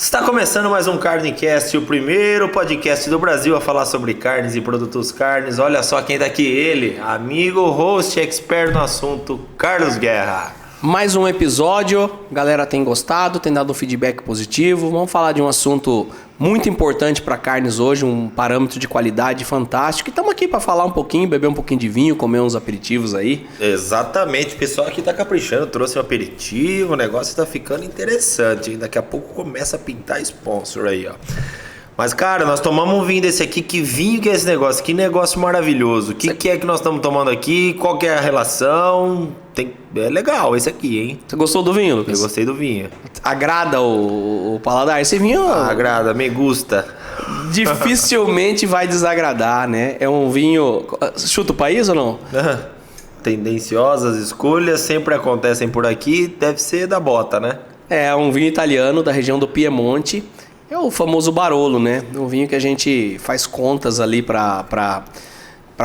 Está começando mais um Carnecast, o primeiro podcast do Brasil a falar sobre carnes e produtos carnes. Olha só quem tá aqui, ele, amigo, host, expert no assunto, Carlos Guerra. Mais um episódio, galera tem gostado, tem dado um feedback positivo. Vamos falar de um assunto muito importante para carnes hoje, um parâmetro de qualidade fantástico. E estamos aqui para falar um pouquinho, beber um pouquinho de vinho, comer uns aperitivos aí. Exatamente, o pessoal aqui tá caprichando, trouxe um aperitivo, o negócio tá ficando interessante, hein? Daqui a pouco começa a pintar sponsor aí, ó. Mas, cara, nós tomamos um vinho desse aqui. Que vinho que é esse negócio? Que negócio maravilhoso. O que é que nós estamos tomando aqui? Qual que é a relação? É legal esse aqui, hein? Você gostou do vinho, Lucas? Eu gostei do vinho. Agrada o paladar? Esse vinho... Agrada, me gusta. Dificilmente vai desagradar, né? É um vinho... Chuta o país ou não? Tendenciosas escolhas sempre acontecem por aqui. Deve ser da bota, né? É um vinho italiano da região do Piemonte. É o famoso Barolo, né? Um vinho que a gente faz contas ali para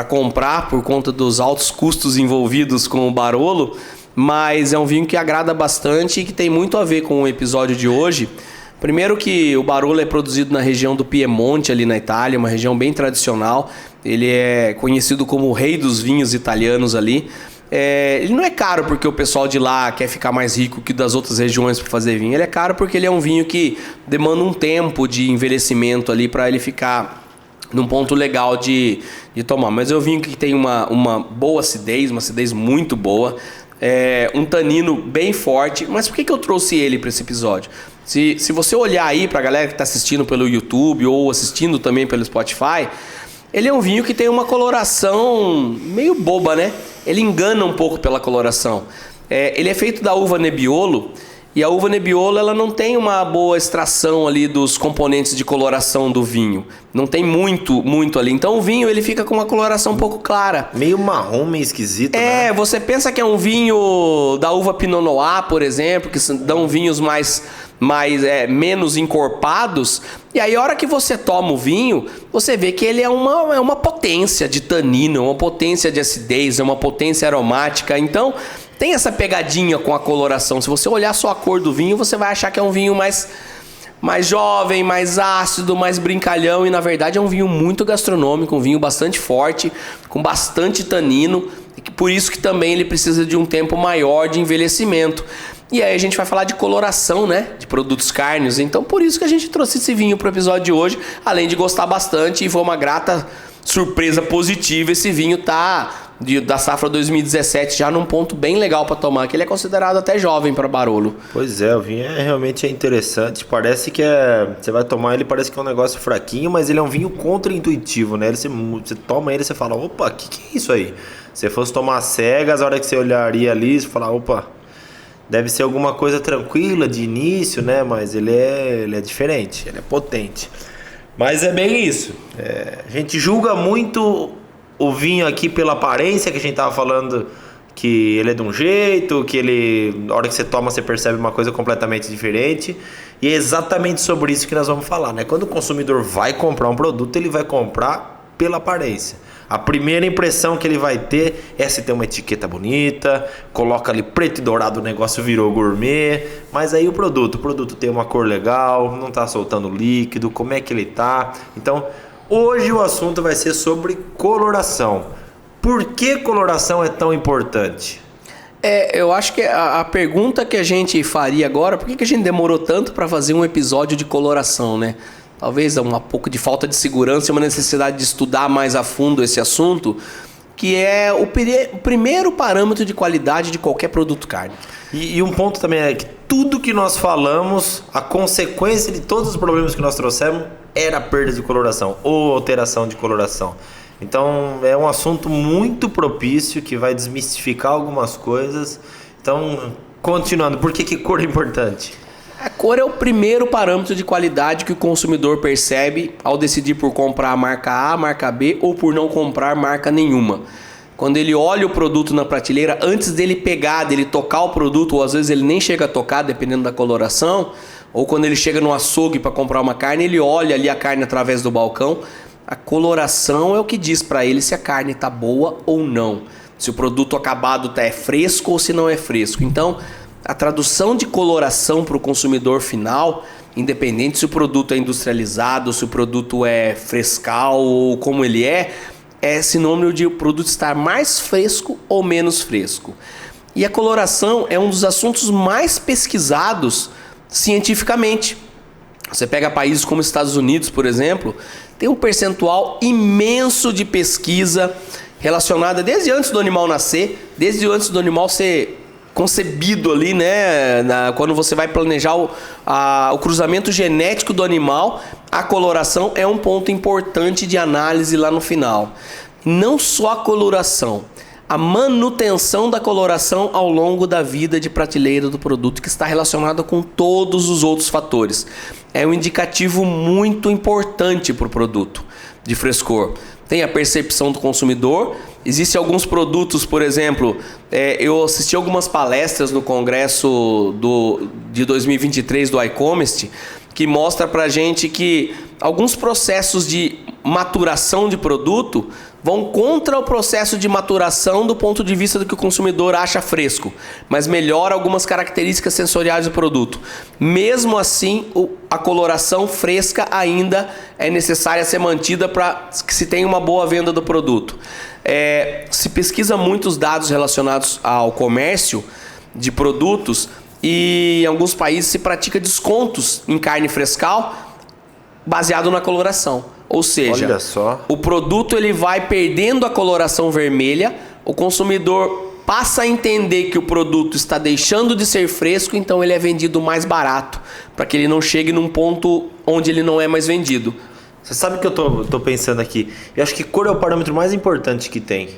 comprar por conta dos altos custos envolvidos com o Barolo, mas é um vinho que agrada bastante e que tem muito a ver com o episódio de hoje. Primeiro que o Barolo é produzido na região do Piemonte, ali na Itália, uma região bem tradicional. Ele é conhecido como o rei dos vinhos italianos ali. Ele não é caro porque o pessoal de lá quer ficar mais rico que das outras regiões para fazer vinho. Ele é caro porque ele é um vinho que demanda um tempo de envelhecimento ali para ele ficar num ponto legal de tomar. Mas é um vinho que tem uma boa acidez, uma acidez muito boa, um tanino bem forte. Mas por que eu trouxe ele para esse episódio? Se você olhar aí para a galera que está assistindo pelo YouTube ou assistindo também pelo Spotify, ele é um vinho que tem uma coloração meio boba, né? Ele engana um pouco pela coloração. Ele é feito da uva Nebbiolo, e a uva Nebbiolo ela não tem uma boa extração ali dos componentes de coloração do vinho. Não tem muito ali. Então o vinho ele fica com uma coloração um pouco clara. Meio marrom, meio esquisito, né? Você pensa que é um vinho da uva Pinot Noir, por exemplo, que dão vinhos menos encorpados. E aí a hora que você toma o vinho, você vê que ele é uma potência de tanino, é uma potência de acidez, é uma potência aromática. Então tem essa pegadinha com a coloração. Se você olhar só a cor do vinho, você vai achar que é um vinho mais jovem, mais ácido, mais brincalhão. E na verdade é um vinho muito gastronômico, um vinho bastante forte, com bastante tanino. E por isso que também ele precisa de um tempo maior de envelhecimento. E aí a gente vai falar de coloração, né? De produtos carnes. Então por isso que a gente trouxe esse vinho para o episódio de hoje. Além de gostar bastante, e foi uma grata surpresa positiva. Esse vinho da safra 2017 já num ponto bem legal para tomar, que ele é considerado até jovem para Barolo. Pois é, o vinho realmente é interessante. Parece que você vai tomar ele, parece que é um negócio fraquinho, mas ele é um vinho contra-intuitivo, né? Você toma ele e você fala, opa, que é isso aí? Se fosse tomar cegas, a hora que você olharia ali, você fala, opa, deve ser alguma coisa tranquila de início, né? Mas ele é diferente, ele é potente. Mas é bem isso. A gente julga muito o vinho aqui pela aparência, que a gente tava falando que ele é de um jeito, que na hora que você toma você percebe uma coisa completamente diferente. E é exatamente sobre isso que nós vamos falar, né? Quando o consumidor vai comprar um produto, ele vai comprar pela aparência. A primeira impressão que ele vai ter é se tem uma etiqueta bonita, coloca ali preto e dourado, o negócio virou gourmet. Mas aí o produto tem uma cor legal, não tá soltando líquido, como é que ele tá. Então hoje o assunto vai ser sobre coloração. Por que coloração é tão importante? Eu acho que a pergunta que a gente faria agora, por que a gente demorou tanto para fazer um episódio de coloração, né? Talvez um pouco de falta de segurança e uma necessidade de estudar mais a fundo esse assunto, que é o primeiro parâmetro de qualidade de qualquer produto carne. E um ponto também é que tudo que nós falamos, a consequência de todos os problemas que nós trouxemos era a perda de coloração ou alteração de coloração. Então é um assunto muito propício que vai desmistificar algumas coisas. Então, continuando, por que cor é importante? A cor é o primeiro parâmetro de qualidade que o consumidor percebe ao decidir por comprar a marca A, a marca B ou por não comprar marca nenhuma. Quando ele olha o produto na prateleira, antes dele pegar, dele tocar o produto, ou às vezes ele nem chega a tocar, dependendo da coloração, ou quando ele chega no açougue para comprar uma carne, ele olha ali a carne através do balcão. A coloração é o que diz para ele se a carne está boa ou não. Se o produto acabado é fresco ou se não é fresco. Então, a tradução de coloração para o consumidor final independente se o produto é industrializado, se o produto é frescal ou como ele é sinônimo de o produto estar mais fresco ou menos fresco. E a coloração é um dos assuntos mais pesquisados cientificamente. Você pega países como os Estados Unidos, por exemplo, tem um percentual imenso de pesquisa relacionada desde antes do animal nascer, desde antes do animal ser concebido ali, né? Quando você vai planejar o cruzamento genético do animal, a coloração é um ponto importante de análise lá no final. Não só a coloração, a manutenção da coloração ao longo da vida de prateleira do produto, que está relacionada com todos os outros fatores. É um indicativo muito importante para o produto de frescor. Tem a percepção do consumidor. Existem alguns produtos, por exemplo, eu assisti algumas palestras no congresso de 2023 do iCommerce, que mostra pra gente que alguns processos de maturação de produto vão contra o processo de maturação do ponto de vista do que o consumidor acha fresco, mas melhora algumas características sensoriais do produto. Mesmo assim, a coloração fresca ainda é necessária ser mantida para que se tenha uma boa venda do produto. Se pesquisa muitos dados relacionados ao comércio de produtos e em alguns países se pratica descontos em carne frescal baseado na coloração. Ou seja, olha só, o produto ele vai perdendo a coloração vermelha, o consumidor passa a entender que o produto está deixando de ser fresco, então ele é vendido mais barato, para que ele não chegue num ponto onde ele não é mais vendido. Você sabe o que eu tô pensando aqui? Eu acho que cor é o parâmetro mais importante que tem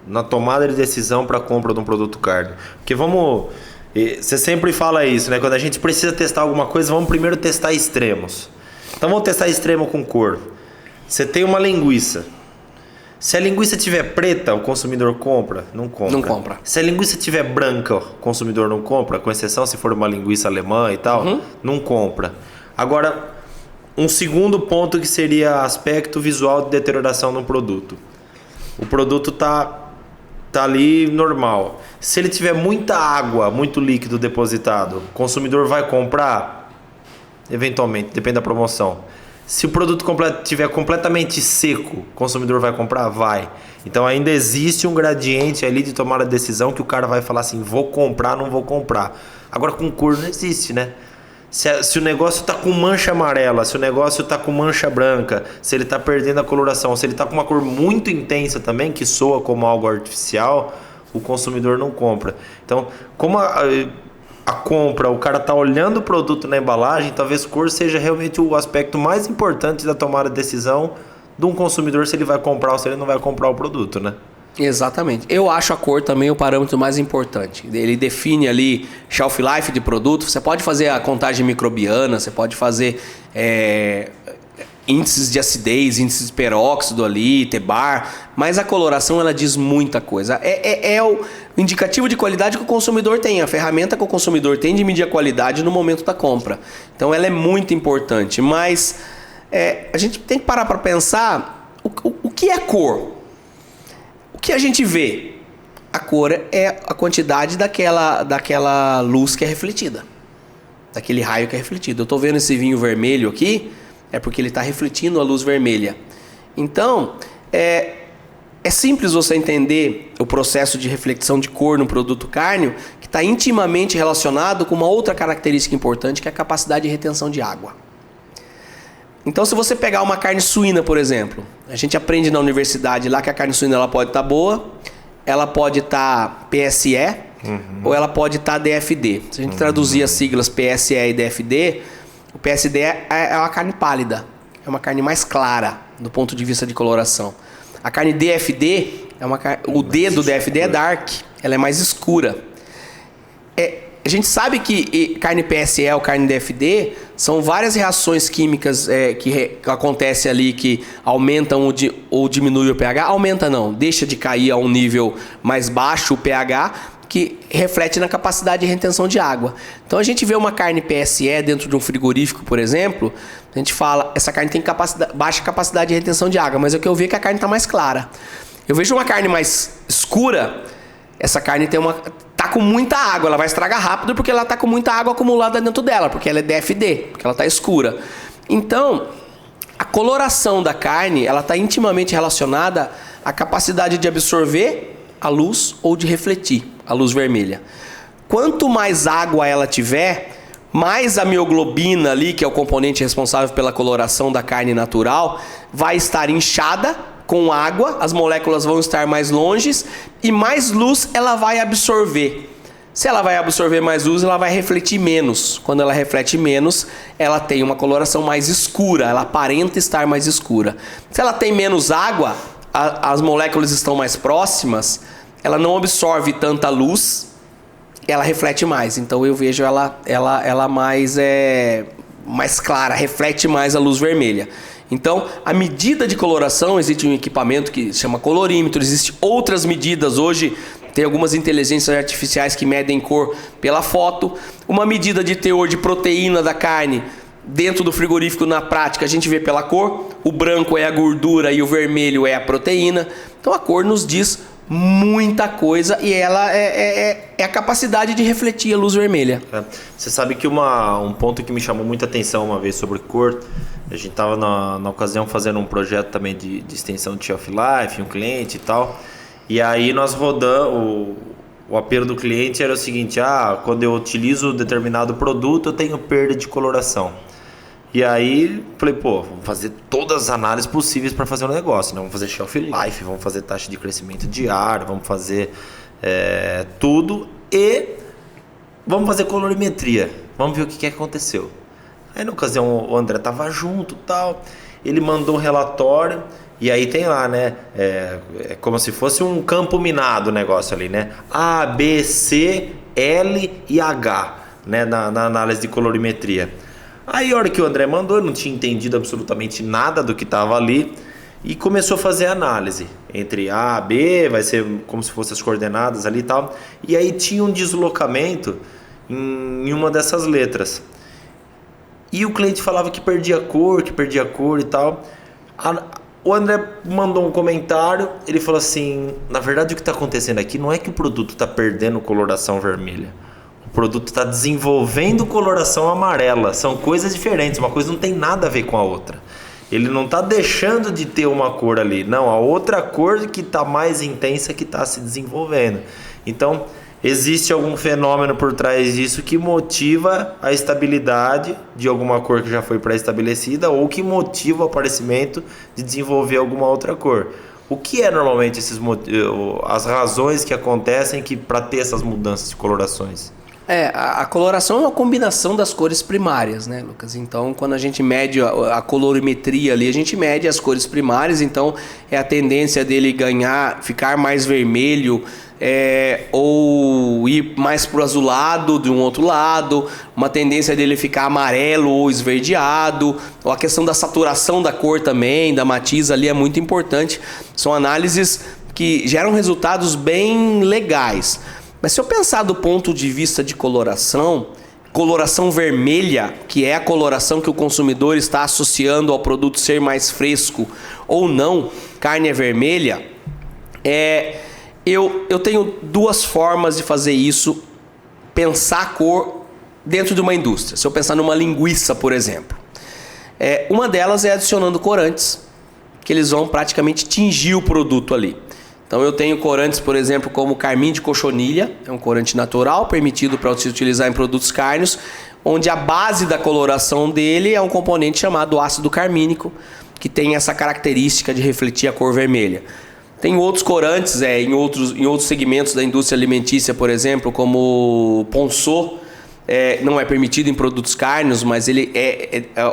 na tomada de decisão para a compra de um produto carne. Porque você sempre fala isso, né? Quando a gente precisa testar alguma coisa, vamos primeiro testar extremos. Então vamos testar extremo com cor. Você tem uma linguiça. Se a linguiça tiver preta, o consumidor compra? Não compra. Não compra. Se a linguiça tiver branca, o consumidor não compra, com exceção se for uma linguiça alemã e tal, não compra. Agora, um segundo ponto que seria aspecto visual de deterioração no produto. O produto tá ali normal. Se ele tiver muita água, muito líquido depositado, o consumidor vai comprar? Eventualmente, depende da promoção. Se o produto tiver completamente seco, o consumidor vai comprar? Vai. Então ainda existe um gradiente ali de tomar a decisão que o cara vai falar assim, vou comprar, não vou comprar. Agora com cor não existe, né? Se o negócio está com mancha amarela, se o negócio está com mancha branca, se ele está perdendo a coloração, se ele está com uma cor muito intensa também, que soa como algo artificial, o consumidor não compra. Então, como a compra, o cara está olhando o produto na embalagem, talvez cor seja realmente o aspecto mais importante da tomada de decisão de um consumidor, se ele vai comprar ou se ele não vai comprar o produto, né? Exatamente. Eu acho a cor também o parâmetro mais importante. Ele define ali shelf life de produto. Você pode fazer a contagem microbiana, você pode fazer índices de acidez, índices de peróxido ali, TBAR, mas a coloração ela diz muita coisa. É o indicativo de qualidade que o consumidor tem, a ferramenta que o consumidor tem de medir a qualidade no momento da compra. Então ela é muito importante, mas a gente tem que parar para pensar o que é cor. O que a gente vê? A cor é a quantidade daquela luz que é refletida, daquele raio que é refletido. Eu estou vendo esse vinho vermelho aqui, é porque ele está refletindo a luz vermelha. Então, é simples você entender o processo de reflexão de cor no produto cárneo, que está intimamente relacionado com uma outra característica importante, que é a capacidade de retenção de água. Então, se você pegar uma carne suína, por exemplo, a gente aprende na universidade lá que a carne suína ela pode estar boa, ela pode estar PSE ou ela pode estar DFD. Se a gente traduzir as siglas PSE e DFD, o PSD é uma carne pálida, é uma carne mais clara do ponto de vista de coloração. A carne DFD, o D do DFD é dark, ela é mais escura. A gente sabe que carne PSE ou carne DFD são várias reações químicas que acontecem ali que aumentam ou diminuem o pH. Aumenta não, deixa de cair a um nível mais baixo o pH, que reflete na capacidade de retenção de água. Então a gente vê uma carne PSE dentro de um frigorífico, por exemplo, a gente fala, essa carne tem baixa capacidade de retenção de água, mas o que eu vejo é que a carne está mais clara. Eu vejo uma carne mais escura, essa carne está tá com muita água, ela vai estragar rápido porque ela tá com muita água acumulada dentro dela, porque ela é DFD, porque ela tá escura. Então, a coloração da carne, ela tá intimamente relacionada à capacidade de absorver a luz ou de refletir a luz vermelha. Quanto mais água ela tiver, mais a mioglobina ali, que é o componente responsável pela coloração da carne natural, vai estar inchada com água, as moléculas vão estar mais longes e mais luz ela vai absorver. Se ela vai absorver mais luz, ela vai refletir menos. Quando ela reflete menos, ela tem uma coloração mais escura, ela aparenta estar mais escura. Se ela tem menos água, as moléculas estão mais próximas, ela não absorve tanta luz, ela reflete mais. Então eu vejo ela mais clara, reflete mais a luz vermelha. Então, a medida de coloração, existe um equipamento que se chama colorímetro, existem outras medidas hoje, tem algumas inteligências artificiais que medem cor pela foto. Uma medida de teor de proteína da carne dentro do frigorífico, na prática, a gente vê pela cor. O branco é a gordura e o vermelho é a proteína. Então, a cor nos diz muita coisa e ela é a capacidade de refletir a luz vermelha. Você sabe que um ponto que me chamou muita atenção uma vez sobre cor, a gente estava na ocasião fazendo um projeto também de extensão de shelf life, um cliente e tal, e aí nós rodamos, o apelo do cliente era o seguinte: quando eu utilizo determinado produto eu tenho perda de coloração. E aí falei, vamos fazer todas as análises possíveis para fazer o negócio, né? Vamos fazer shelf life, vamos fazer taxa de crescimento diário, vamos fazer tudo e vamos fazer colorimetria, vamos ver o que aconteceu. Aí na ocasião o André tava junto e tal, ele mandou um relatório e aí tem lá, né? É como se fosse um campo minado o negócio ali, né? A, B, C, L e H, né? Na análise de colorimetria. Aí a hora que o André mandou, eu não tinha entendido absolutamente nada do que estava ali e começou a fazer a análise entre A, B, vai ser como se fossem as coordenadas ali e tal. E aí tinha um deslocamento em uma dessas letras. E o cliente falava que perdia cor e tal. O André mandou um comentário, ele falou assim: na verdade o que está acontecendo aqui não é que o produto está perdendo coloração vermelha. O produto está desenvolvendo coloração amarela. São coisas diferentes, uma coisa não tem nada a ver com a outra. Ele não está deixando de ter uma cor ali. Não, a outra cor que está mais intensa que está se desenvolvendo. Então, existe algum fenômeno por trás disso que motiva a estabilidade de alguma cor que já foi pré-estabelecida ou que motiva o aparecimento de desenvolver alguma outra cor. O que é normalmente as razões que acontecem para ter essas mudanças de colorações? A coloração é uma combinação das cores primárias, né, Lucas? Então, quando a gente mede a colorimetria ali, a gente mede as cores primárias, então é a tendência dele ficar mais vermelho, ou ir mais pro azulado de um outro lado, uma tendência dele ficar amarelo ou esverdeado, ou a questão da saturação da cor também, da matiz ali é muito importante. São análises que geram resultados bem legais. Mas se eu pensar do ponto de vista de coloração vermelha, que é a coloração que o consumidor está associando ao produto ser mais fresco ou não, carne é vermelha, eu tenho duas formas de fazer isso, pensar a cor dentro de uma indústria. Se eu pensar numa linguiça, por exemplo, uma delas é adicionando corantes, que eles vão praticamente tingir o produto ali. Então eu tenho corantes, por exemplo, como carmim de cochonilha, é um corante natural, permitido para se utilizar em produtos cárneos, onde a base da coloração dele é um componente chamado ácido carmínico, que tem essa característica de refletir a cor vermelha. Tem outros corantes em outros segmentos da indústria alimentícia, por exemplo, como Ponçô, não é permitido em produtos cárneos, mas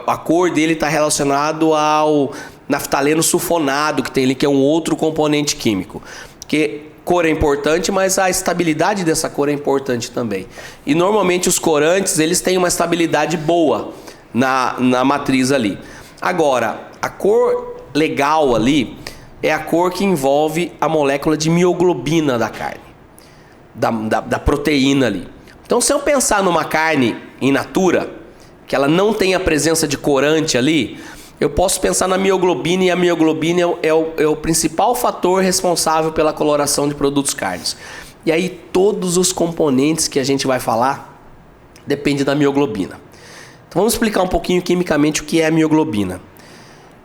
a cor dele está relacionado ao naftaleno sulfonado que tem ali, que é um outro componente químico. Porque cor é importante, mas a estabilidade dessa cor é importante também. E normalmente os corantes, eles têm uma estabilidade boa na matriz ali. Agora, a cor legal ali é a cor que envolve a molécula de mioglobina da carne, da proteína ali. Então, se eu pensar numa carne in natura, que ela não tem a presença de corante ali, eu posso pensar na mioglobina, e a mioglobina é o principal fator responsável pela coloração de produtos cárneos. E aí todos os componentes que a gente vai falar dependem da mioglobina. Então vamos explicar um pouquinho quimicamente o que é a mioglobina.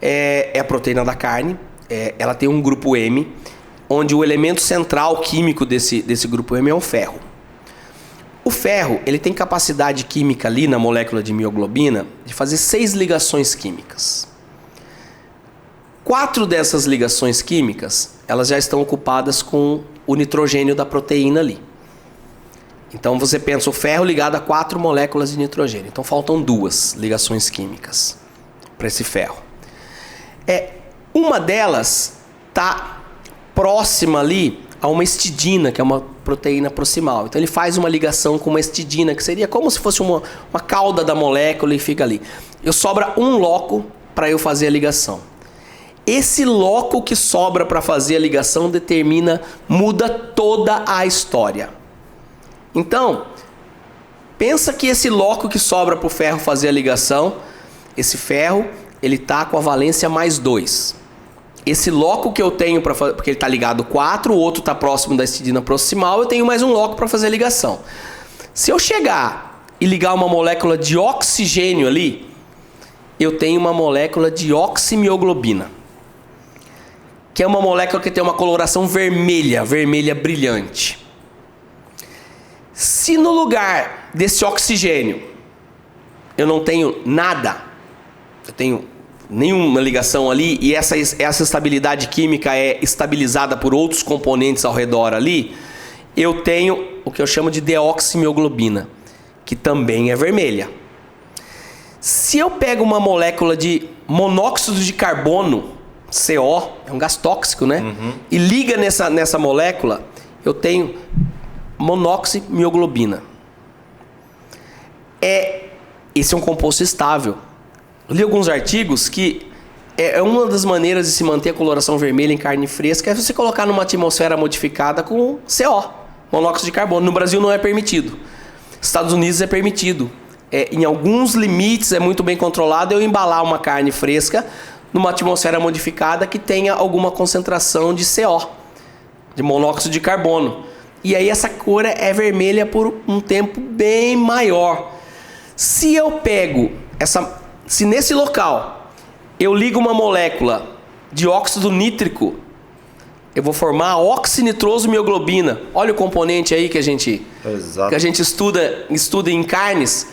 É a proteína da carne, ela tem um grupo M, onde o elemento central químico desse grupo M é o ferro. O ferro, ele tem capacidade química ali na molécula de mioglobina de fazer 6 ligações químicas. 4 dessas ligações químicas, elas já estão ocupadas com o nitrogênio da proteína ali. Então você pensa o ferro ligado a 4 moléculas de nitrogênio. Então faltam 2 ligações químicas para esse ferro. Uma delas está próxima ali a uma histidina, que é uma proteína proximal. Então ele faz uma ligação com uma histidina, que seria como se fosse uma cauda da molécula e fica ali. Sobra um loco para eu fazer a ligação. Esse loco que sobra para fazer a ligação muda toda a história. Então, pensa que esse loco que sobra para o ferro fazer a ligação, esse ferro, ele está com a valência mais 2. Esse loco que eu tenho, porque ele está ligado 4, o outro está próximo da histidina proximal, eu tenho mais um loco para fazer a ligação. Se eu chegar e ligar uma molécula de oxigênio ali, eu tenho uma molécula de oximioglobina, que é uma molécula que tem uma coloração vermelha brilhante. Se no lugar desse oxigênio eu não tenho nada, eu tenho nenhuma ligação ali e essa estabilidade química é estabilizada por outros componentes ao redor ali, eu tenho o que eu chamo de deoximioglobina, que também é vermelha. Se eu pego uma molécula de monóxido de carbono, CO, é um gás tóxico, né? E liga nessa molécula, eu tenho monoximioglobina. Esse é um composto estável. Eu li alguns artigos que uma das maneiras de se manter a coloração vermelha em carne fresca é você colocar numa atmosfera modificada com CO, monóxido de carbono. No Brasil não é permitido. Estados Unidos é permitido. Em alguns limites é muito bem controlado eu embalar uma carne fresca numa atmosfera modificada que tenha alguma concentração de CO, de monóxido de carbono. E aí essa cor é vermelha por um tempo bem maior. Se eu pego se nesse local eu ligo uma molécula de óxido nítrico, eu vou formar a oxinitrosomioglobina. Olha o componente aí que a gente estuda em carnes,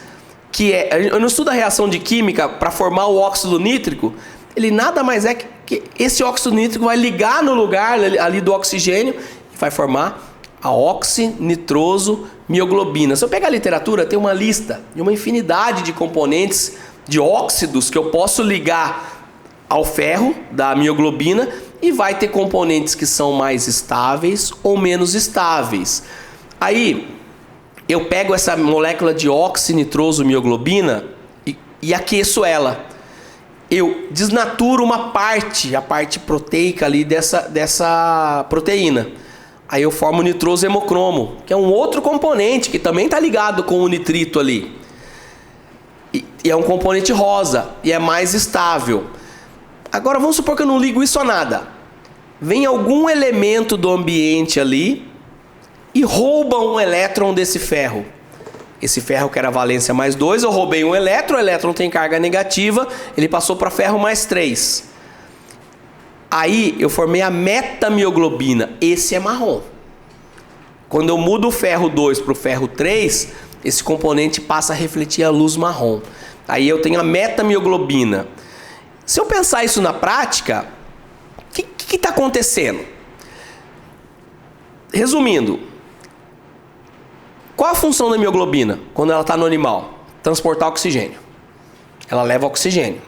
eu não estudo a reação de química para formar o óxido nítrico. Ele nada mais é que esse óxido nítrico vai ligar no lugar ali do oxigênio e vai formar a oxinitrosomioglobina. Se eu pegar a literatura, tem uma lista de uma infinidade de componentes de óxidos que eu posso ligar ao ferro da mioglobina e vai ter componentes que são mais estáveis ou menos estáveis. Aí eu pego essa molécula de oxinitrosomioglobina e aqueço ela. Eu desnaturo a parte proteica ali dessa proteína. Aí eu formo o nitroso hemocromo, que é um outro componente que também está ligado com o nitrito ali. E é um componente rosa e é mais estável. Agora vamos supor que eu não ligo isso a nada. Vem algum elemento do ambiente ali e rouba um elétron desse ferro. Esse ferro que era valência mais 2, eu roubei um elétron, o elétron tem carga negativa, ele passou para ferro mais 3. Aí eu formei a metamioglobina, esse é marrom. Quando eu mudo o ferro 2 para o ferro 3, esse componente passa a refletir a luz marrom. Aí eu tenho a metamioglobina. Se eu pensar isso na prática, o que está acontecendo? Resumindo, qual a função da mioglobina quando ela está no animal? Transportar oxigênio. Ela leva oxigênio.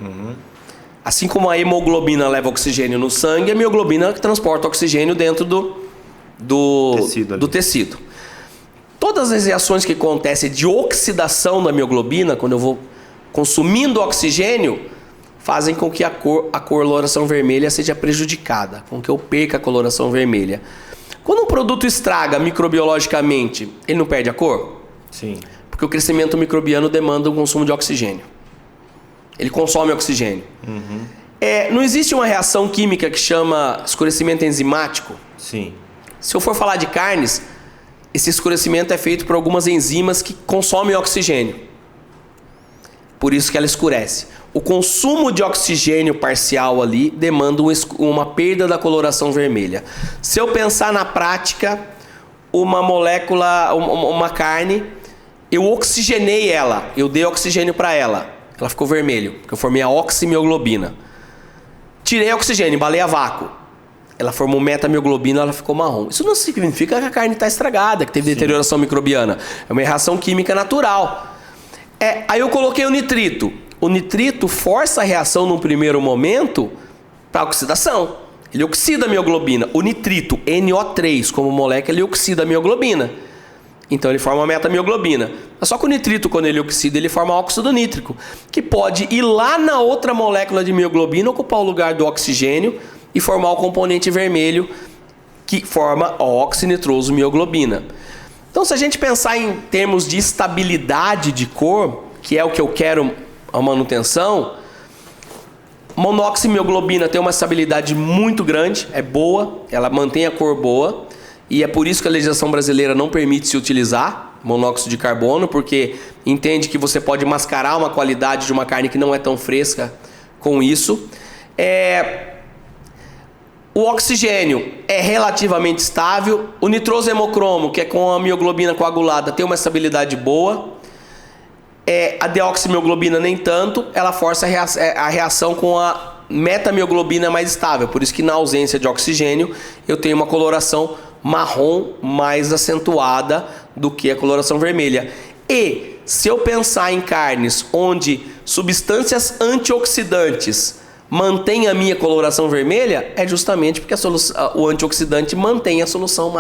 Assim como a hemoglobina leva oxigênio no sangue, a mioglobina transporta oxigênio dentro do tecido. Todas as reações que acontecem de oxidação da mioglobina, quando eu vou consumindo oxigênio, fazem com que a coloração vermelha seja prejudicada, com que eu perca a coloração vermelha. Quando um produto estraga microbiologicamente, ele não perde a cor? Sim. Porque o crescimento microbiano demanda um consumo de oxigênio. Ele consome oxigênio. Não existe uma reação química que chama escurecimento enzimático? Sim. Se eu for falar de carnes, esse escurecimento é feito por algumas enzimas que consomem oxigênio. Por isso que ela escurece. O consumo de oxigênio parcial ali demanda uma perda da coloração vermelha. Se eu pensar na prática, uma molécula, uma carne, eu oxigenei ela, eu dei oxigênio para ela ficou vermelho, porque eu formei a oximioglobina. Tirei oxigênio, embalei a vácuo, ela formou metamioglobina, ela ficou marrom. Isso não significa que a carne está estragada, que teve deterioração microbiana. É uma reação química natural. Aí eu coloquei o nitrito. O nitrito força a reação num primeiro momento para oxidação. Ele oxida a mioglobina. O nitrito, NO3, como molécula, ele oxida a mioglobina. Então ele forma a metamioglobina. Só que o nitrito, quando ele oxida, ele forma óxido nítrico, que pode ir lá na outra molécula de mioglobina, ocupar o lugar do oxigênio e formar o componente vermelho, que forma a oxinitroso-mioglobina. Então, se a gente pensar em termos de estabilidade de cor, que é o que eu quero a manutenção, monoximioglobina tem uma estabilidade muito grande, é boa, ela mantém a cor boa, e é por isso que a legislação brasileira não permite se utilizar monóxido de carbono, porque entende que você pode mascarar uma qualidade de uma carne que não é tão fresca com isso. O oxigênio é relativamente estável. O nitroso hemocromo, que é com a mioglobina coagulada, tem uma estabilidade boa. A deoximioglobina nem tanto, ela força a reação com a metamioglobina mais estável. Por isso que na ausência de oxigênio eu tenho uma coloração marrom mais acentuada do que a coloração vermelha. E se eu pensar em carnes onde substâncias antioxidantes mantém a minha coloração vermelha, é justamente porque o antioxidante mantém a solução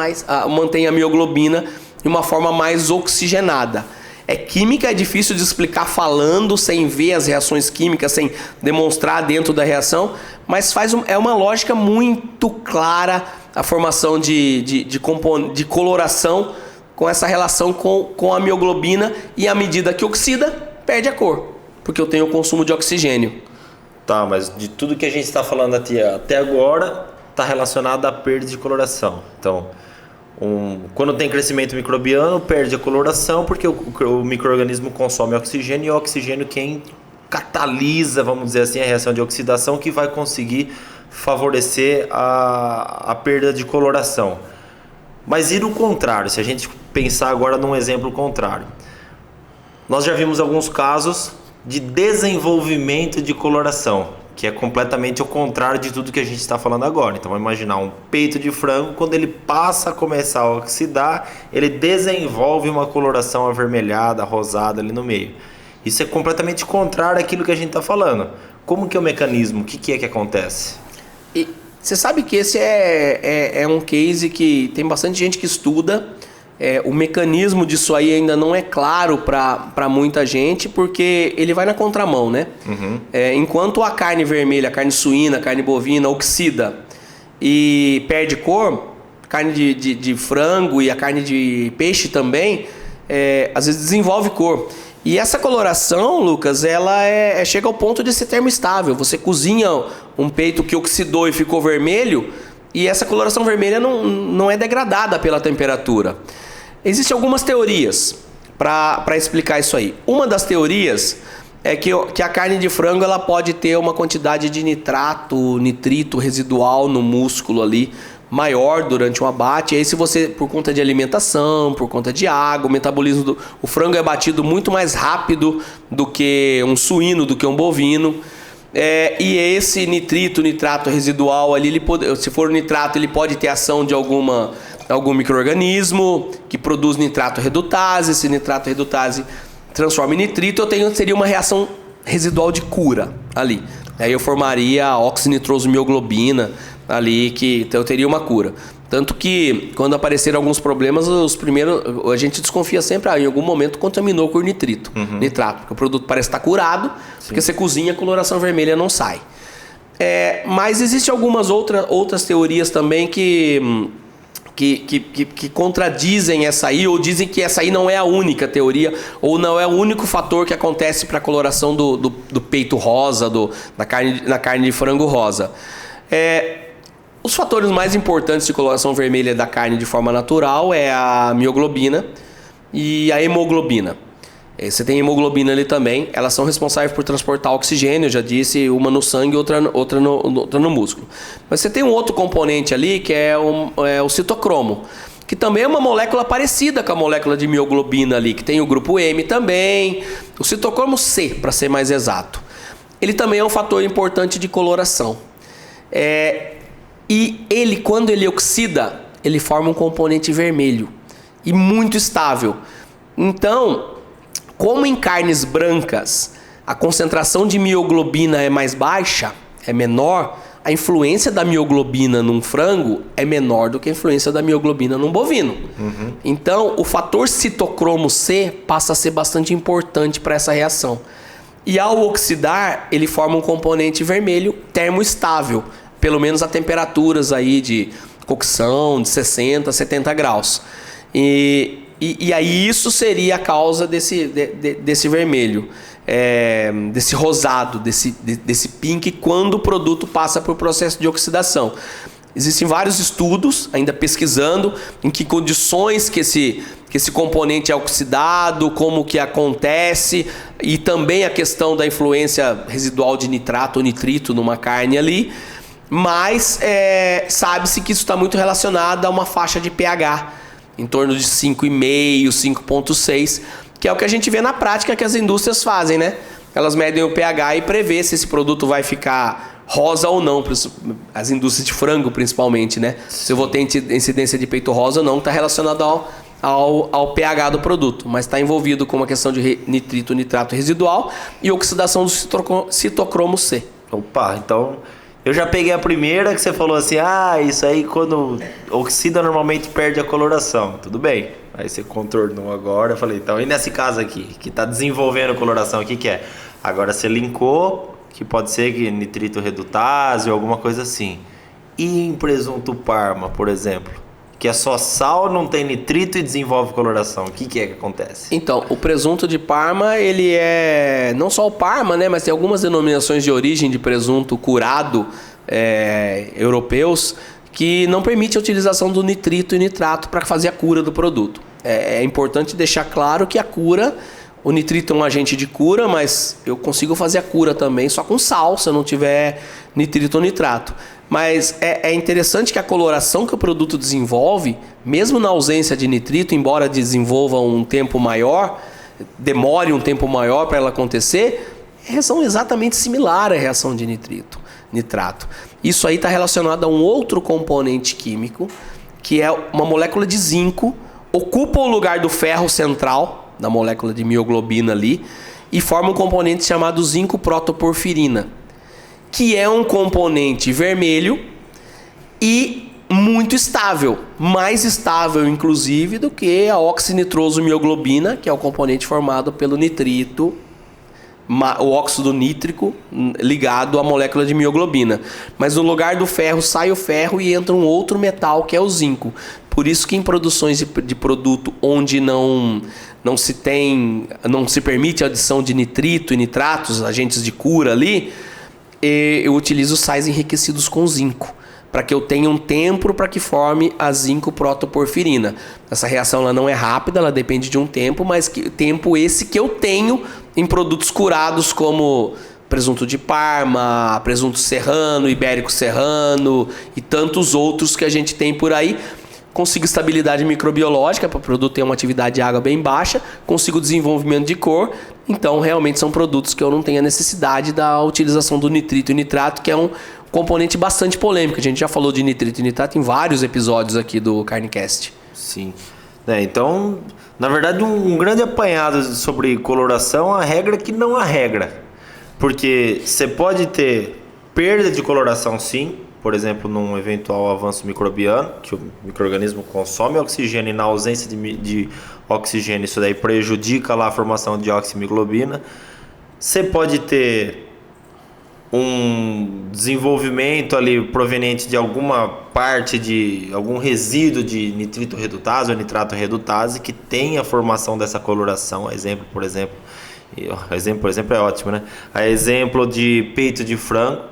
mantém a mioglobina de uma forma mais oxigenada. Química é difícil de explicar falando, sem ver as reações químicas, sem demonstrar dentro da reação, mas é uma lógica muito clara a formação de coloração com essa relação com a mioglobina, e à medida que oxida, perde a cor, porque eu tenho o consumo de oxigênio. Tá, mas de tudo que a gente está falando até agora, está relacionado à perda de coloração. Então, quando tem crescimento microbiano, perde a coloração, porque o micro-organismo consome oxigênio, e o oxigênio quem catalisa, vamos dizer assim, a reação de oxidação, que vai conseguir favorecer a perda de coloração. Mas e no contrário, se a gente pensar agora num exemplo contrário, nós já vimos alguns casos de desenvolvimento de coloração, que é completamente o contrário de tudo que a gente está falando agora. Então, vamos imaginar um peito de frango, quando ele passa a começar a oxidar, ele desenvolve uma coloração avermelhada, rosada ali no meio. Isso é completamente contrário àquilo que a gente está falando. Como que é o mecanismo? O que é que acontece? E você sabe que esse é um case que tem bastante gente que estuda. O mecanismo disso aí ainda não é claro para muita gente, porque ele vai na contramão, né? Uhum. Enquanto a carne vermelha, a carne suína, a carne bovina oxida e perde cor, carne de frango e a carne de peixe também, às vezes desenvolve cor. E essa coloração, Lucas, ela chega ao ponto de ser termoestável. Você cozinha um peito que oxidou e ficou vermelho, e essa coloração vermelha não é degradada pela temperatura. Existem algumas teorias para explicar isso aí. Uma das teorias é que a carne de frango ela pode ter uma quantidade de nitrito residual no músculo ali maior durante um abate. E aí, se você, por conta de alimentação, por conta de água, o metabolismo o frango é abatido muito mais rápido do que um suíno, do que um bovino. E esse nitrato residual ali, se for nitrato, ele pode ter ação de algum micro-organismo que produz nitrato redutase. Esse nitrato redutase transforma em nitrito. Seria uma reação residual de cura ali. Aí eu formaria a oxinitroso-mioglobina ali, que eu teria uma cura. Tanto que quando apareceram alguns problemas, a gente desconfia sempre, em algum momento contaminou com nitrato, porque o produto parece estar curado. Sim. Porque você cozinha, a coloração vermelha não sai. Mas existem algumas outras teorias também que contradizem essa aí, ou dizem que essa aí não é a única teoria, ou não é o único fator que acontece para a coloração do peito rosa, na carne de frango rosa. Os fatores mais importantes de coloração vermelha da carne de forma natural é a mioglobina e a hemoglobina. Você tem hemoglobina ali também, elas são responsáveis por transportar oxigênio, eu já disse, uma no sangue e outra no músculo. Mas você tem um outro componente ali que é o citocromo, que também é uma molécula parecida com a molécula de mioglobina ali, que tem o grupo M também, o citocromo C, para ser mais exato. Ele também é um fator importante de coloração. E ele, quando ele oxida, ele forma um componente vermelho e muito estável. Então, como em carnes brancas a concentração de mioglobina é mais baixa, é menor, a influência da mioglobina num frango é menor do que a influência da mioglobina num bovino. Uhum. Então, o fator citocromo C passa a ser bastante importante para essa reação. E ao oxidar, ele forma um componente vermelho termoestável, pelo menos a temperaturas aí de cocção de 60, 70 graus. E aí isso seria a causa desse vermelho, desse rosado, desse pink, quando o produto passa por processo de oxidação. Existem vários estudos, ainda pesquisando, em que condições que esse componente é oxidado, como que acontece, e também a questão da influência residual de nitrato ou nitrito numa carne ali. Mas sabe-se que isso está muito relacionado a uma faixa de pH, em torno de 5,5, 5,6, que é o que a gente vê na prática que as indústrias fazem, né? Elas medem o pH e prevê se esse produto vai ficar rosa ou não, as indústrias de frango principalmente, né? Se eu vou ter incidência de peito rosa ou não, está relacionado ao pH do produto, mas está envolvido com uma questão de nitrito, nitrato residual e oxidação do citocromo C. Opa, então eu já peguei a primeira que você falou assim, isso aí quando oxida normalmente perde a coloração. Tudo bem. Aí você contornou agora, eu falei, então e nesse caso aqui, que está desenvolvendo coloração, o que é? Agora você linkou, que pode ser que nitrito redutase ou alguma coisa assim. E em presunto Parma, por exemplo, que é só sal, não tem nitrito e desenvolve coloração, o que é que acontece? Então, o presunto de Parma, ele é não só o Parma, né, mas tem algumas denominações de origem de presunto curado europeus que não permite a utilização do nitrito e nitrato para fazer a cura do produto. É importante deixar claro que a cura, o nitrito é um agente de cura, mas eu consigo fazer a cura também só com sal, se eu não tiver nitrito ou nitrato. Mas é interessante que a coloração que o produto desenvolve, mesmo na ausência de nitrito, embora desenvolva um tempo maior, demore um tempo maior para ela acontecer, é reação exatamente similar à reação de nitrato. Isso aí está relacionado a um outro componente químico, que é uma molécula de zinco, ocupa o lugar do ferro central, da molécula de mioglobina ali, e forma um componente chamado zinco protoporfirina, que é um componente vermelho e muito estável, mais estável inclusive do que a oxinitrosomioglobina, que é o componente formado pelo nitrito, o óxido nítrico ligado à molécula de mioglobina. Mas no lugar do ferro sai o ferro e entra um outro metal que é o zinco. Por isso que em produções de produto onde não se permite a adição de nitrito e nitratos, agentes de cura ali, eu utilizo sais enriquecidos com zinco, para que eu tenha um tempo para que forme a zinco protoporfirina. Essa reação ela não é rápida, ela depende de um tempo, mas tempo esse que eu tenho em produtos curados como presunto de Parma, presunto serrano, ibérico serrano e tantos outros que a gente tem por aí. Consigo estabilidade microbiológica para o produto ter uma atividade de água bem baixa, consigo desenvolvimento de cor, então realmente são produtos que eu não tenho a necessidade da utilização do nitrito e nitrato, que é um componente bastante polêmico. A gente já falou de nitrito e nitrato em vários episódios aqui do Carnicast. Sim. Então, na verdade, um grande apanhado sobre coloração, a regra que não há regra. Porque você pode ter perda de coloração sim, por exemplo, num eventual avanço microbiano, que o micro-organismo consome oxigênio e na ausência de oxigênio isso daí prejudica lá a formação de oximiglobina. Você pode ter um desenvolvimento ali proveniente de alguma parte de algum resíduo de nitrito redutase ou nitrato redutase que tem a formação dessa coloração. Exemplo, por exemplo é ótimo, né? A exemplo de peito de frango,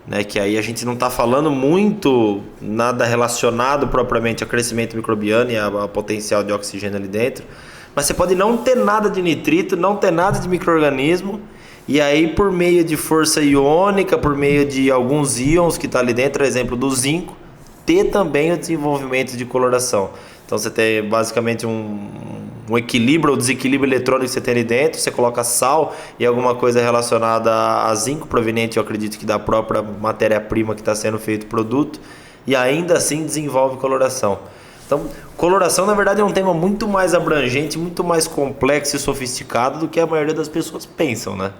né? Que aí a gente não está falando muito nada relacionado propriamente ao crescimento microbiano e ao potencial de oxigênio ali dentro. Mas você pode não ter nada de nitrito, não ter nada de micro-organismo, e aí por meio de força iônica, por meio de alguns íons que está ali dentro, exemplo do zinco, ter também o desenvolvimento de coloração. Então você tem basicamente um equilíbrio ou desequilíbrio eletrônico que você tem ali dentro, você coloca sal e alguma coisa relacionada a zinco, proveniente, eu acredito que da própria matéria-prima que está sendo feito o produto, e ainda assim desenvolve coloração. Então, coloração na verdade é um tema muito mais abrangente, muito mais complexo e sofisticado do que a maioria das pessoas pensam, né?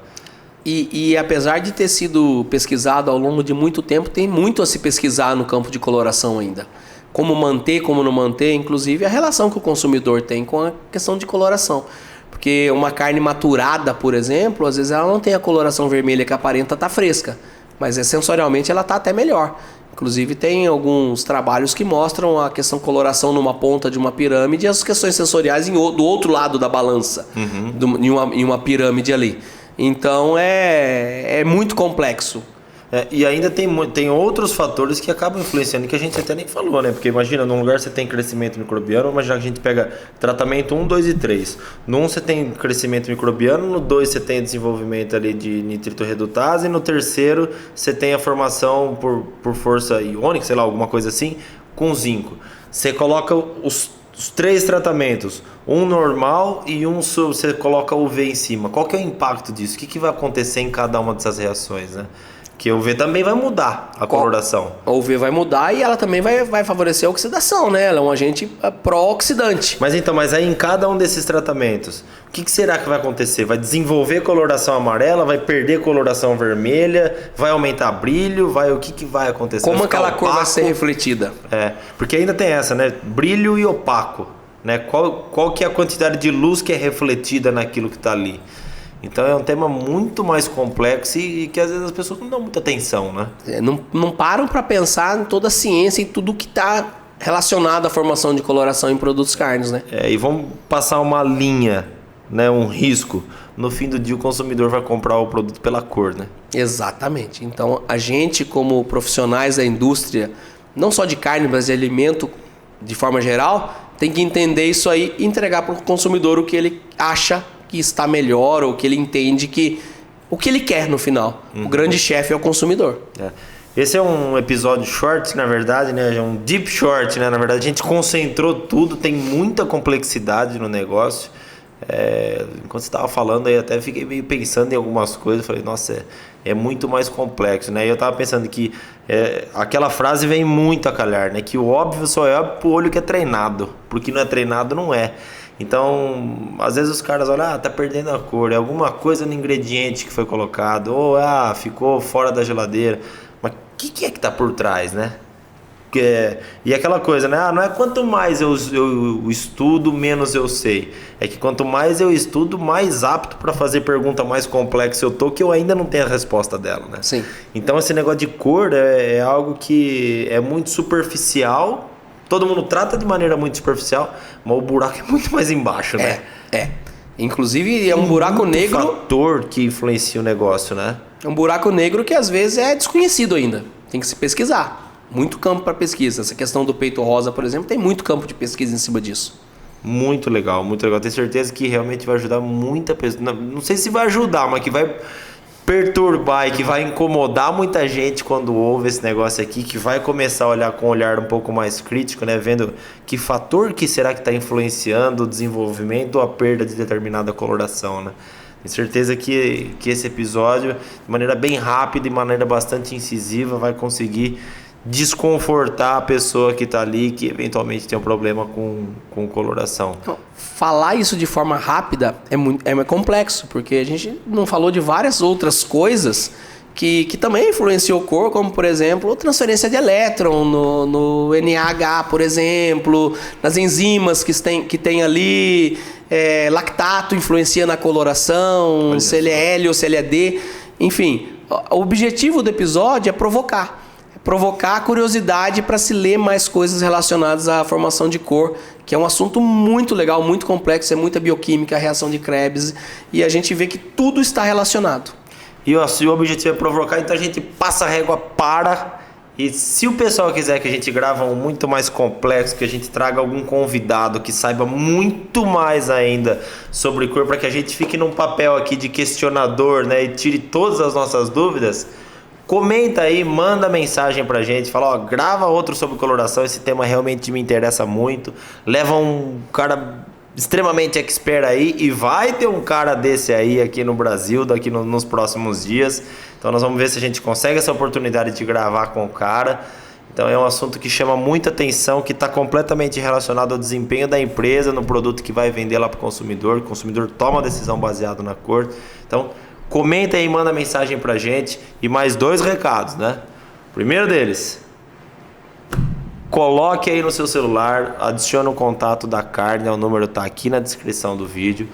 E apesar de ter sido pesquisado ao longo de muito tempo, tem muito a se pesquisar no campo de coloração ainda. Como manter, como não manter, inclusive a relação que o consumidor tem com a questão de coloração. Porque uma carne maturada, por exemplo, às vezes ela não tem a coloração vermelha que aparenta estar fresca, mas sensorialmente ela está até melhor. Inclusive tem alguns trabalhos que mostram a questão coloração numa ponta de uma pirâmide e as questões sensoriais do outro lado da balança, em uma pirâmide ali. Então é muito complexo. E ainda tem outros fatores que acabam influenciando, que a gente até nem falou, né? Porque imagina, num lugar você tem crescimento microbiano, imagina que a gente pega tratamento 1, 2 e 3. No 1 você tem crescimento microbiano, no 2 você tem desenvolvimento ali de nitrito redutase, e no terceiro você tem a formação por força iônica, sei lá, alguma coisa assim, com zinco. Você coloca os 3 tratamentos, um normal e você coloca o UV em cima. Qual que é o impacto disso? O que vai acontecer em cada uma dessas reações, né? Que o UV também vai mudar a coloração. A UV vai mudar e ela também vai favorecer a oxidação, né? Ela é um agente pró-oxidante. Mas aí em cada um desses tratamentos, o que será que vai acontecer? Vai desenvolver coloração amarela? Vai perder coloração vermelha? Vai aumentar brilho? O que vai acontecer? Como aquela cor vai ser refletida? Porque ainda tem essa, né? Brilho e opaco, né? Qual que é a quantidade de luz que é refletida naquilo que está ali? Então é um tema muito mais complexo e que às vezes as pessoas não dão muita atenção, né? Não param para pensar em toda a ciência e tudo que está relacionado à formação de coloração em produtos carnes, né? E vamos passar uma linha, né? Um risco. No fim do dia o consumidor vai comprar o produto pela cor, né? Exatamente. Então a gente, como profissionais da indústria, não só de carne, mas de alimento de forma geral, tem que entender isso aí e entregar para o consumidor o que ele acha que está melhor, ou que ele entende que o que ele quer no final. O grande chefe é o consumidor. Esse é um episódio short, na verdade, né? É um deep short, né? Na verdade, a gente concentrou tudo, tem muita complexidade no negócio. Enquanto você estava falando aí, até fiquei meio pensando em algumas coisas. Falei, nossa, é muito mais complexo, né? E eu estava pensando que aquela frase vem muito a calhar, né? Que o óbvio só é pro olho que é treinado, porque não é treinado, não é. Então, às vezes os caras olham, tá perdendo a cor, é alguma coisa no ingrediente que foi colocado, ou ficou fora da geladeira. Mas o que é que tá por trás, né? E aquela coisa, né? Não é quanto mais eu estudo, menos eu sei. É que quanto mais eu estudo, mais apto para fazer pergunta mais complexa eu tô, que eu ainda não tenho a resposta dela, né? Sim. Então esse negócio de cor é algo que é muito superficial. Todo mundo trata de maneira muito superficial, mas o buraco é muito mais embaixo, né? Inclusive é um buraco negro. Fator que influencia o negócio, né? É um buraco negro que às vezes é desconhecido ainda. Tem que se pesquisar. Muito campo para pesquisa. Essa questão do peito rosa, por exemplo, tem muito campo de pesquisa em cima disso. Muito legal, muito legal. Tenho certeza que realmente vai ajudar muita pessoa. Não sei se vai ajudar, mas que vai perturbar e que vai incomodar muita gente quando ouve esse negócio aqui, que vai começar a olhar com um olhar um pouco mais crítico, né? Vendo que fator que será que está influenciando o desenvolvimento ou a perda de determinada coloração, né? Tenho certeza que esse episódio, de maneira bem rápida e de maneira bastante incisiva, vai conseguir desconfortar a pessoa que está ali, que eventualmente tem um problema com coloração. Falar isso de forma rápida é complexo, porque a gente não falou de várias outras coisas que também influenciam o cor, como por exemplo transferência de elétron no NAH, por exemplo, nas enzimas que tem ali, lactato influencia na coloração, se ele é L ou se ele é D, enfim. O objetivo do episódio é provocar a curiosidade para se ler mais coisas relacionadas à formação de cor, que é um assunto muito legal, muito complexo, é muita bioquímica, a reação de Krebs, e a gente vê que tudo está relacionado. e o objetivo é provocar, então a gente passa a régua, para. E se o pessoal quiser que a gente grave um muito mais complexo, que a gente traga algum convidado que saiba muito mais ainda sobre cor, para que a gente fique num papel aqui de questionador, né, e tire todas as nossas dúvidas, comenta aí, manda mensagem pra gente, fala, ó, grava outro sobre coloração, esse tema realmente me interessa muito, leva um cara extremamente expert aí, e vai ter um cara desse aí aqui no Brasil daqui nos próximos dias. Então nós vamos ver se a gente consegue essa oportunidade de gravar com o cara. Então é um assunto que chama muita atenção, que está completamente relacionado ao desempenho da empresa no produto que vai vender lá para o consumidor toma a decisão baseado na cor. Então comenta aí, manda mensagem para a gente. E mais 2 recados, né? O primeiro deles: coloque aí no seu celular, adicione o contato da Carne, o número está aqui na descrição do vídeo.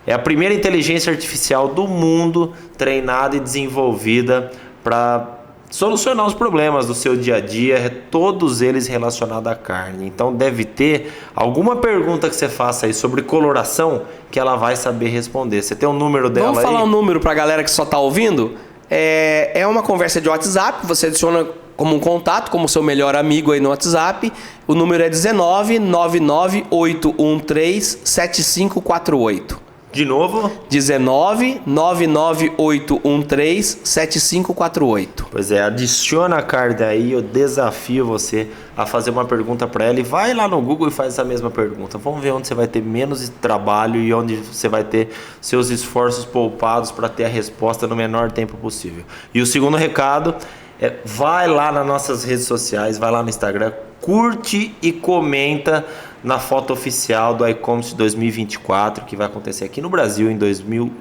É a primeira inteligência artificial do mundo treinada e desenvolvida para solucionar os problemas do seu dia a dia, todos eles relacionados à carne. Então deve ter alguma pergunta que você faça aí sobre coloração que ela vai saber responder. Você tem o número dela aí? Vamos falar o número para a galera que só está ouvindo? É uma conversa de WhatsApp, você adiciona como um contato, como seu melhor amigo aí no WhatsApp. O número é 19 99813 7548. De novo? 19 99813 7548. Pois é, adiciona a Carne aí, eu desafio você a fazer uma pergunta para ela, e vai lá no Google e faz essa mesma pergunta. Vamos ver onde você vai ter menos trabalho e onde você vai ter seus esforços poupados para ter a resposta no menor tempo possível. E o segundo recado é: vai lá nas nossas redes sociais, vai lá no Instagram, curte e comenta na foto oficial do iCommerce 2024, que vai acontecer aqui no Brasil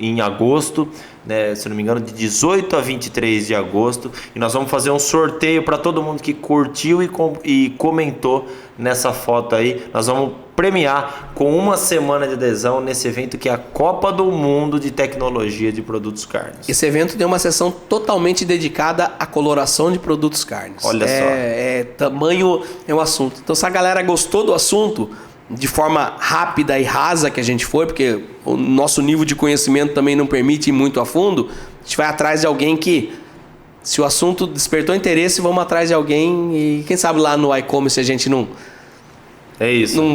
em agosto, né, se não me engano, de 18 a 23 de agosto. E nós vamos fazer um sorteio para todo mundo que curtiu e comentou nessa foto aí. Nós vamos premiar com 1 semana de adesão nesse evento, que é a Copa do Mundo de Tecnologia de Produtos Carnes. Esse evento tem uma sessão totalmente dedicada à coloração de produtos carnes. Olha só. Tamanho é um assunto. Então, se a galera gostou do assunto, de forma rápida e rasa que a gente foi, porque o nosso nível de conhecimento também não permite ir muito a fundo, a gente vai atrás de alguém que, se o assunto despertou interesse, vamos atrás de alguém, e quem sabe lá no iCommerce a gente não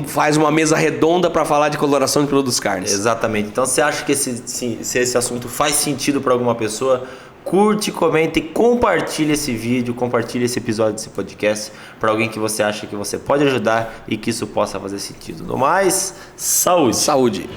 faz uma mesa redonda para falar de coloração de produtos carnes. Exatamente. Então, você acha que se esse assunto faz sentido para alguma pessoa, curte, comenta e compartilha esse vídeo, compartilha esse episódio desse podcast para alguém que você acha que você pode ajudar e que isso possa fazer sentido. No mais, saúde! Saúde!